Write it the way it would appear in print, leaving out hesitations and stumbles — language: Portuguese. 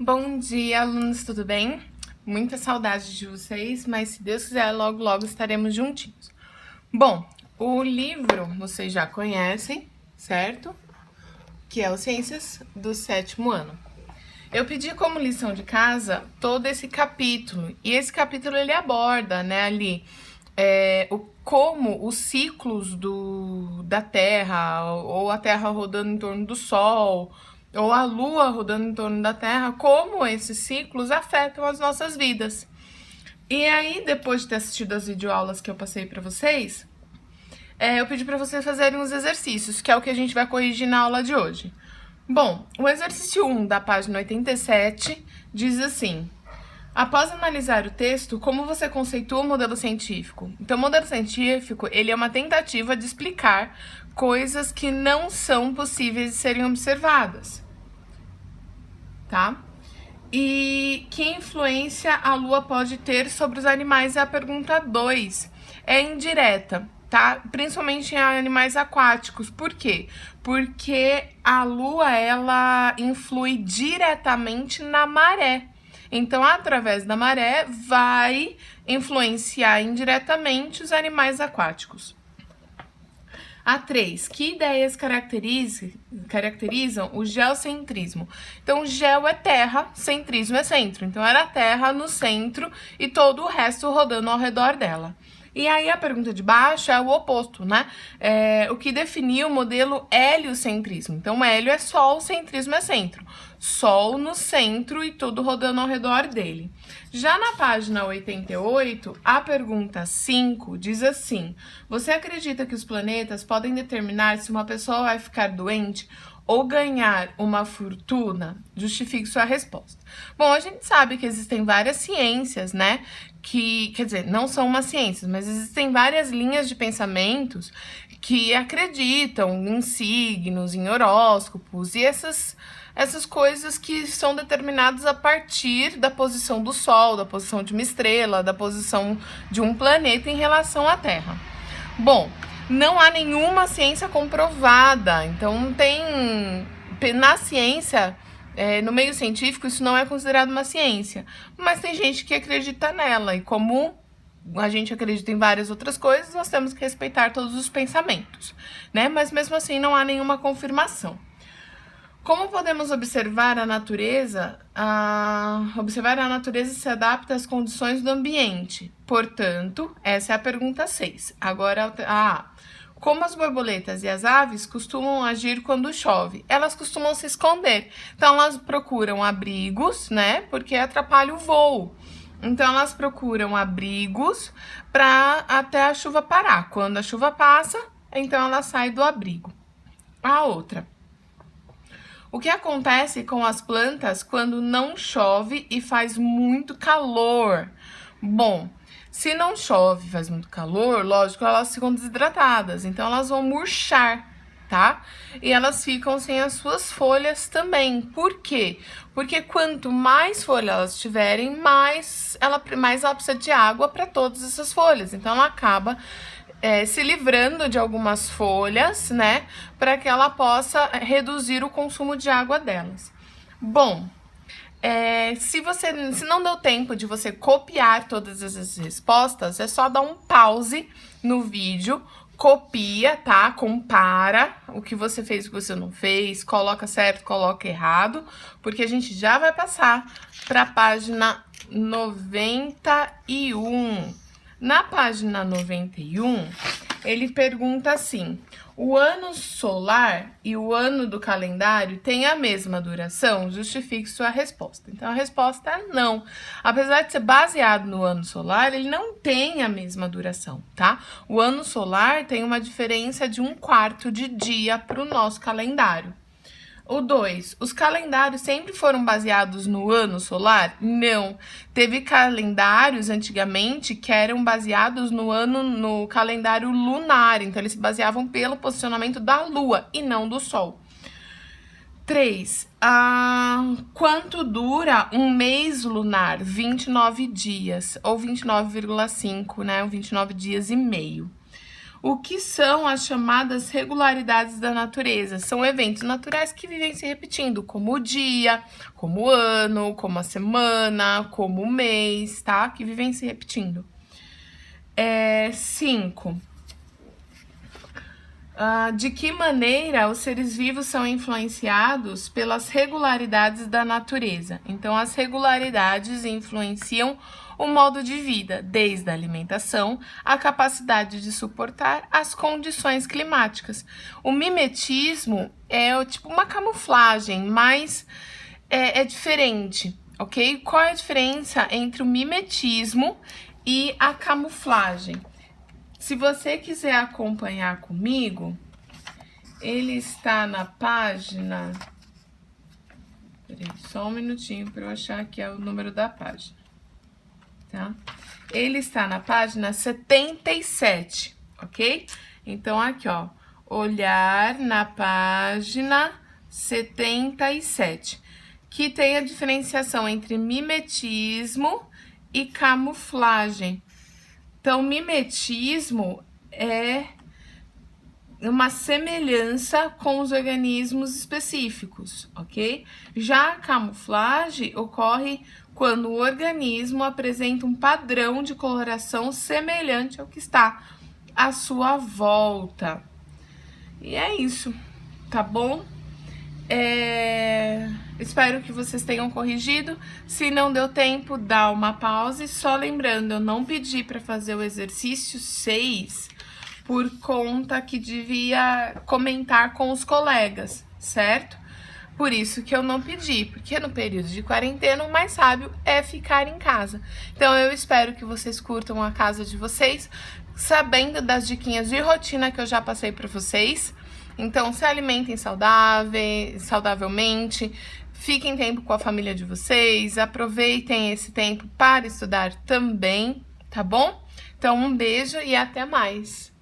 Bom dia, alunos, tudo bem? Muita saudade de vocês, mas se Deus quiser, logo, logo estaremos juntinhos. Bom, o livro vocês já conhecem, certo? Que é o Ciências do Sétimo Ano. Eu pedi como lição de casa todo esse capítulo, e esse capítulo ele aborda, né, ali, como os ciclos da Terra, ou a Terra rodando em torno do Sol, ou a Lua rodando em torno da Terra, como esses ciclos afetam as nossas vidas. E aí, depois de ter assistido as videoaulas que eu passei para vocês, eu pedi para vocês fazerem os exercícios, que é o que a gente vai corrigir na aula de hoje. Bom, o exercício 1 da página 87 diz assim: após analisar o texto, como você conceitua o modelo científico? Então, o modelo científico, ele é uma tentativa de explicar coisas que não são possíveis de serem observadas, tá? E que influência a Lua pode ter sobre os animais? É a pergunta 2. É indireta, tá? Principalmente em animais aquáticos. Por quê? Porque a Lua, ela influi diretamente na maré. Então, através da maré, vai influenciar indiretamente os animais aquáticos. A 3. Que ideias caracterizam o geocentrismo? Então, geo é terra, centrismo é centro. Então, era a Terra no centro e todo o resto rodando ao redor dela. E aí a pergunta de baixo é o oposto, né? O que definiu o modelo heliocentrismo. Então, hélio é Sol, centrismo é centro. Sol no centro e tudo rodando ao redor dele. Já na página 88, a pergunta 5 diz assim: você acredita que os planetas podem determinar se uma pessoa vai ficar doente ou ganhar uma fortuna? Justifique sua resposta. Bom, a gente sabe que existem várias ciências, né? Quer dizer, não são uma ciência, mas existem várias linhas de pensamentos que acreditam em signos, em horóscopos e essas coisas que são determinadas a partir da posição do Sol, da posição de uma estrela, da posição de um planeta em relação à Terra. Bom, não há nenhuma ciência comprovada, então não tem. Na ciência, no meio científico, isso não é considerado uma ciência, mas tem gente que acredita nela, e como a gente acredita em várias outras coisas, nós temos que respeitar todos os pensamentos, né? Mas mesmo assim não há nenhuma confirmação. Como podemos observar a natureza? Observar a natureza se adapta às condições do ambiente. Portanto, essa é a pergunta 6. Agora, como as borboletas e as aves costumam agir quando chove? Elas costumam se esconder. Então, elas procuram abrigos, né? Porque atrapalha o voo. Então, elas procuram abrigos para até a chuva parar. Quando a chuva passa, então ela sai do abrigo. A outra: o que acontece com as plantas quando não chove e faz muito calor? Bom, se não chove e faz muito calor, lógico, elas ficam desidratadas, então elas vão murchar, tá? E elas ficam sem as suas folhas também. Por quê? Porque quanto mais folhas elas tiverem, mais ela precisa de água para todas essas folhas. Então ela acaba se livrando de algumas folhas, né, para que ela possa reduzir o consumo de água delas. Bom, se não deu tempo de você copiar todas essas respostas, é só dar um pause no vídeo, copia, tá? Compara o que você fez e o que você não fez, coloca certo, coloca errado, porque a gente já vai passar para a página 91. Na página 91, ele pergunta assim: o ano solar e o ano do calendário têm a mesma duração? Justifique sua resposta. Então, a resposta é não. Apesar de ser baseado no ano solar, ele não tem a mesma duração, tá? O ano solar tem uma diferença de 1/4 de dia para o nosso calendário. O 2, os calendários sempre foram baseados no ano solar? Não. Teve calendários antigamente que eram baseados no calendário lunar, então eles se baseavam pelo posicionamento da Lua e não do Sol. 3, quanto dura um mês lunar? 29 dias, ou 29,5, né? 29 dias e meio. O que são as chamadas regularidades da natureza? São eventos naturais que vivem se repetindo, como o dia, como o ano, como a semana, como o mês, tá? Que vivem se repetindo. 5. De que maneira os seres vivos são influenciados pelas regularidades da natureza? Então, as regularidades influenciam o modo de vida, desde a alimentação, a capacidade de suportar as condições climáticas. O mimetismo é tipo uma camuflagem, mas é diferente, ok? Qual é a diferença entre o mimetismo e a camuflagem? Se você quiser acompanhar comigo, ele está na página... Peraí, só um minutinho para eu achar que é o número da página. Tá? Ele está na página 77, ok? Então, aqui, ó, olhar na página 77, que tem a diferenciação entre mimetismo e camuflagem. Então, mimetismo é uma semelhança com os organismos específicos, ok? Já a camuflagem ocorre quando o organismo apresenta um padrão de coloração semelhante ao que está à sua volta. E é isso, tá bom? Espero que vocês tenham corrigido. Se não deu tempo, dá uma pausa. E só lembrando, eu não pedi para fazer o exercício 6 por conta que devia comentar com os colegas, certo? Por isso que eu não pedi, porque no período de quarentena o mais sábio é ficar em casa. Então eu espero que vocês curtam a casa de vocês, sabendo das diquinhas de rotina que eu já passei para vocês. Então se alimentem saudavelmente, fiquem tempo com a família de vocês, aproveitem esse tempo para estudar também, tá bom? Então um beijo e até mais!